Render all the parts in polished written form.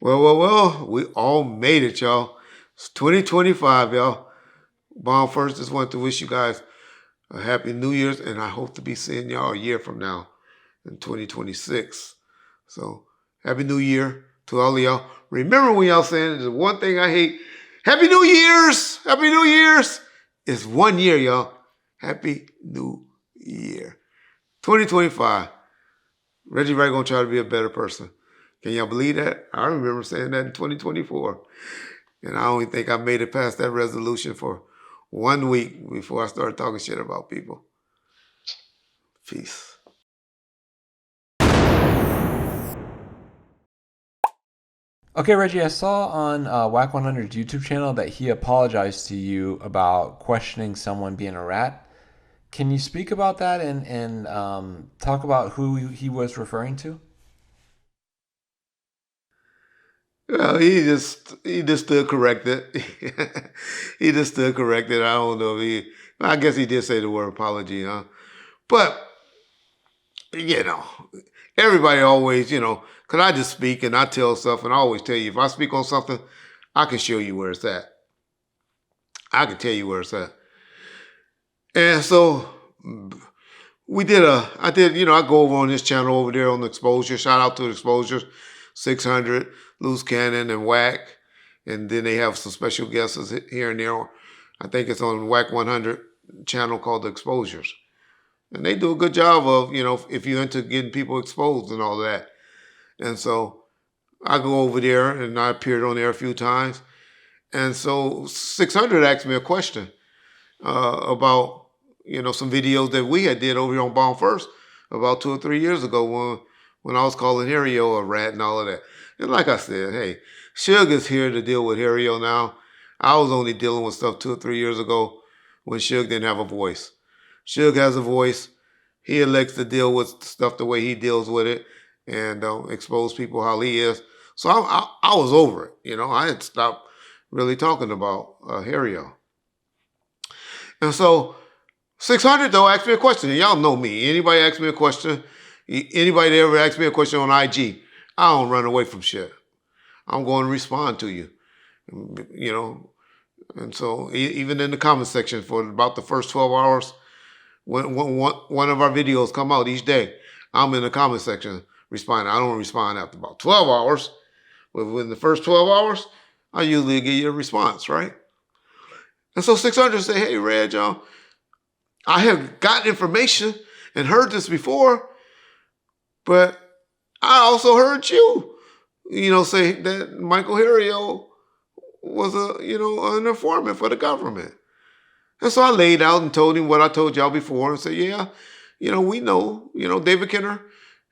Well, we all made it, y'all. It's 2025, y'all. Bomb first just want to wish you guys a happy New Year's, and I hope to be seeing y'all a year from now in 2026. So, happy New Year to all of y'all. Remember when y'all saying the one thing I hate, Happy New Year's! Happy New Year's! It's 1 year, y'all. Happy New Year. 2025. Reggie Wright gonna try to be a better person. Can y'all believe that? I remember saying that in 2024. And I only think I made it past that resolution for 1 week before I started talking shit about people. Peace. Okay, Reggie, I saw on Wack 100's YouTube channel that he apologized to you about questioning someone being a rat. Can you speak about that and talk about who he was referring to? Well, he just stood corrected. He just stood corrected. I don't know if I guess he did say the word apology, huh? But you know, everybody always, because I just speak and I tell stuff, and I always tell you, if I speak on something, I can show you where it's at. I can tell you where it's at. And so I go over on this channel over there on the exposure. Shout out to the exposures, 600, Loose Cannon, and Wack. And then they have some special guests here and there. I think it's on Wack 100 channel called the Exposures. And they do a good job of, if you're into getting people exposed and all that. And so I go over there and I appeared on there a few times. And so 600 asked me a question about, some videos that we had did over here on Bomb First about 2 or 3 years ago when I was calling Harry-O a rat and all of that. And like I said, hey, Suge is here to deal with Harry-O now. I was only dealing with stuff 2 or 3 years ago when Suge didn't have a voice. Suge has a voice. He elects to deal with stuff the way he deals with it and expose people how he is. So I was over it. I had stopped really talking about Harry-O. And so 600, though, asked me a question. And y'all know me. Anybody ask me a question, anybody that ever asked me a question on IG, I don't run away from shit. I'm going to respond to you. And so even in the comment section for about the first 12 hours, when one of our videos come out each day, I'm in the comment section responding. I don't respond after about 12 hours, but within the first 12 hours, I usually give you a response, right? And so 600 say, hey, Reg, I have gotten information and heard this before, but I also heard you, say that Michael Harry-O was an informant for the government. And so I laid out and told him what I told y'all before and said, yeah, we know, David Kenner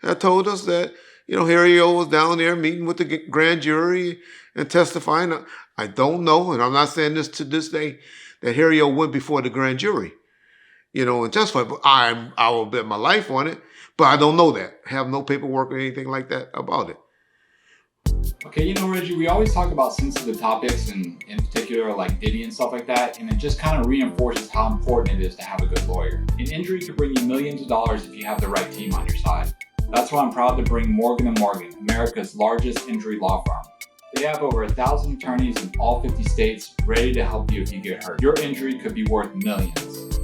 had told us that, Harry-O was down there meeting with the grand jury and testifying. I don't know, and I'm not saying this to this day, that Harry-O went before the grand jury, and testified, but I will bet my life on it, but I don't know that. I have no paperwork or anything like that about it. Okay, Reggie, we always talk about sensitive topics, and in particular like Diddy and stuff like that, and it just kind of reinforces how important it is to have a good lawyer. An injury could bring you millions of dollars if you have the right team on your side. That's why I'm proud to bring Morgan & Morgan, America's largest injury law firm. They have over 1,000 attorneys in all 50 states ready to help you if you get hurt. Your injury could be worth millions.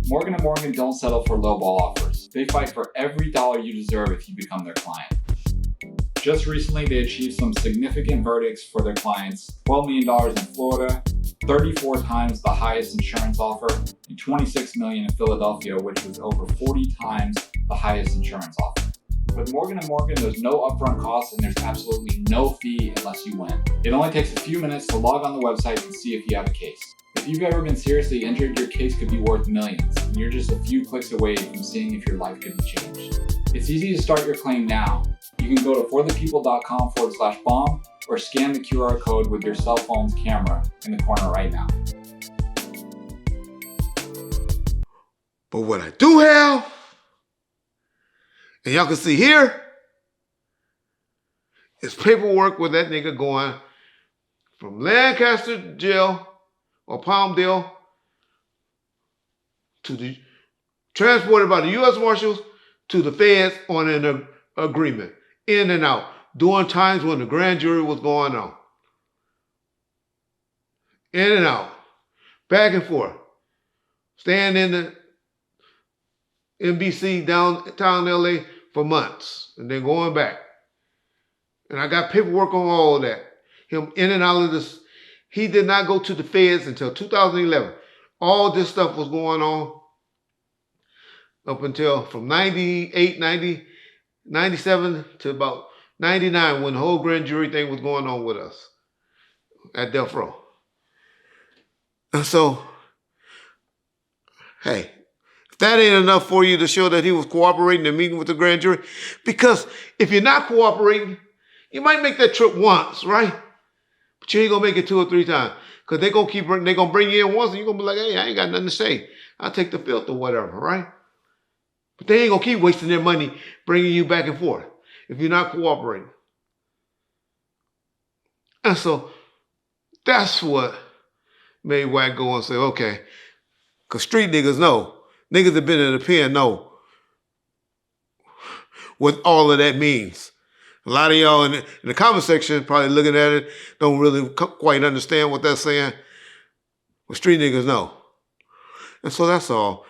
Morgan & Morgan don't settle for lowball offers. They fight for every dollar you deserve if you become their client. Just recently, they achieved some significant verdicts for their clients: $12 million in Florida, 34 times the highest insurance offer, and $26 million in Philadelphia, which was over 40 times the highest insurance offer. With Morgan & Morgan, there's no upfront costs and there's absolutely no fee unless you win. It only takes a few minutes to log on the website and see if you have a case. If you've ever been seriously injured, your case could be worth millions, and you're just a few clicks away from seeing if your life could be changed. It's easy to start your claim now. You can go to forthepeople.com/bomb or scan the QR code with your cell phone's camera in the corner right now. But what I do have, and y'all can see here, is paperwork with that nigga going from Lancaster jail or Palmdale to the transported by the U.S. Marshals to the feds on an agreement, in and out. during times when the grand jury was going on. In and out, back and forth. Staying in the NBC downtown LA for months and then going back. And I got paperwork on all of that. Him in and out of this. He did not go to the feds until 2011. All this stuff was going on up until from 98, 90, 97 to about 99 when the whole grand jury thing was going on with us at Death Row. And so, hey, if that ain't enough for you to show that he was cooperating and meeting with the grand jury, because if you're not cooperating, you might make that trip once, right? But you ain't gonna make it 2 or 3 times. Because they're gonna bring you in once and you're gonna be like, hey, I ain't got nothing to say. I'll take the filth or whatever, right? But they ain't gonna keep wasting their money bringing you back and forth if you're not cooperating. And so that's what made Wack go and say, okay, because street niggas know. Niggas that been in the pen know what all of that means. A lot of y'all in the comment section probably looking at it don't really quite understand what that's saying. But street niggas know. And so that's all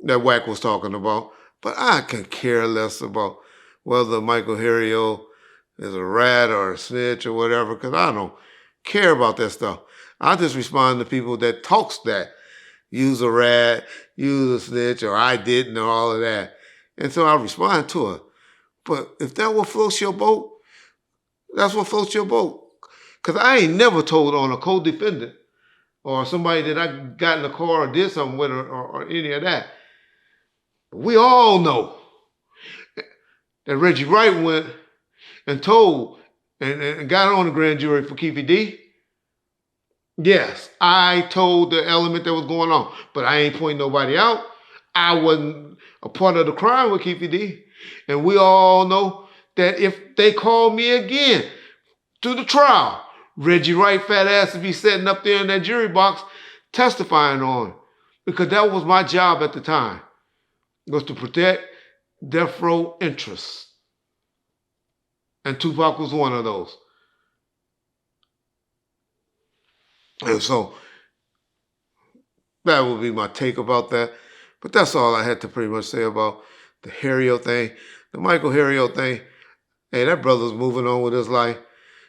that Wack was talking about. But I could care less about whether Michael Harrio is a rat or a snitch or whatever, because I don't care about that stuff. I just respond to people that talks that. Use a rat, use a snitch, or I didn't, or all of that. And so I respond to it. But if that what floats your boat, that's what floats your boat. Because I ain't never told on a co-defendant or somebody that I got in the car or did something with or any of that. We all know that Reggie Wright went and told and got on the grand jury for Keefy D. Yes, I told the element that was going on, but I ain't pointing nobody out. I wasn't a part of the crime with Keefy D. And we all know that if they call me again to the trial, Reggie Wright fat ass to be sitting up there in that jury box testifying on. Because that was my job at the time, was to protect death row interests. And Tupac was one of those. And so that would be my take about that. But that's all I had to pretty much say about the Harrio thing. The Michael Harrio thing, hey, that brother's moving on with his life.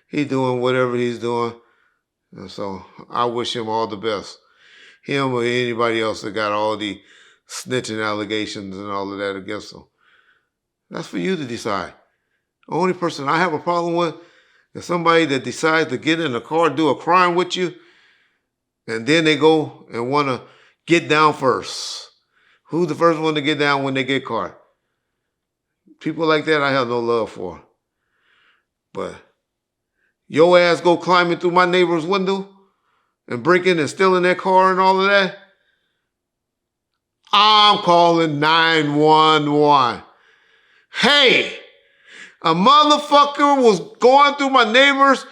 He's doing whatever he's doing. And so I wish him all the best. Him or anybody else that got all the snitching allegations and all of that against him. That's for you to decide. The only person I have a problem with is somebody that decides to get in a car, do a crime with you, and then they go and want to get down first. Who's the first one to get down when they get caught? People like that I have no love for. But your ass go climbing through my neighbor's window and breaking and stealing their car and all of that, I'm calling 911. Hey, a motherfucker was going through my neighbor's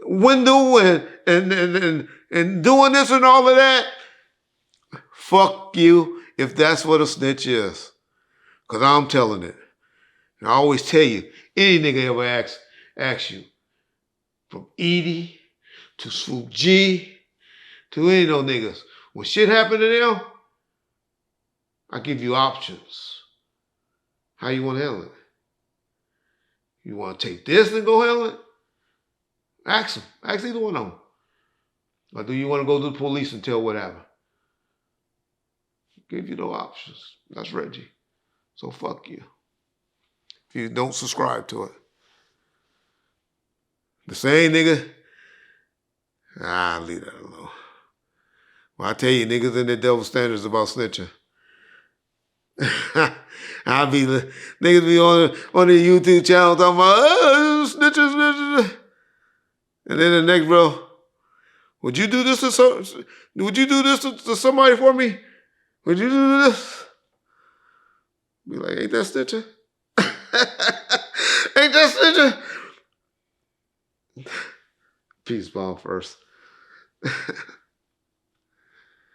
window and doing this and all of that. Fuck you if that's what a snitch is. Because I'm telling it. And I always tell you, any nigga ever asks you, from Edie to Swoop G to any of those niggas, when shit happen to them, I give you options. How you want to handle it? You want to take this and go handle it? Ask them. Ask either one of them. Or do you want to go to the police and tell what happened? Give you no options. That's Reggie. So fuck you. If you don't subscribe to it. The same nigga, leave that alone. Well, I tell you, niggas in their double standards about snitching. Niggas be on the YouTube channel talking about, snitching. And then the next bro, would you do this to somebody for me? Would you do this? Be like, ain't that snitching? Ain't that snitching? Peace bomb first.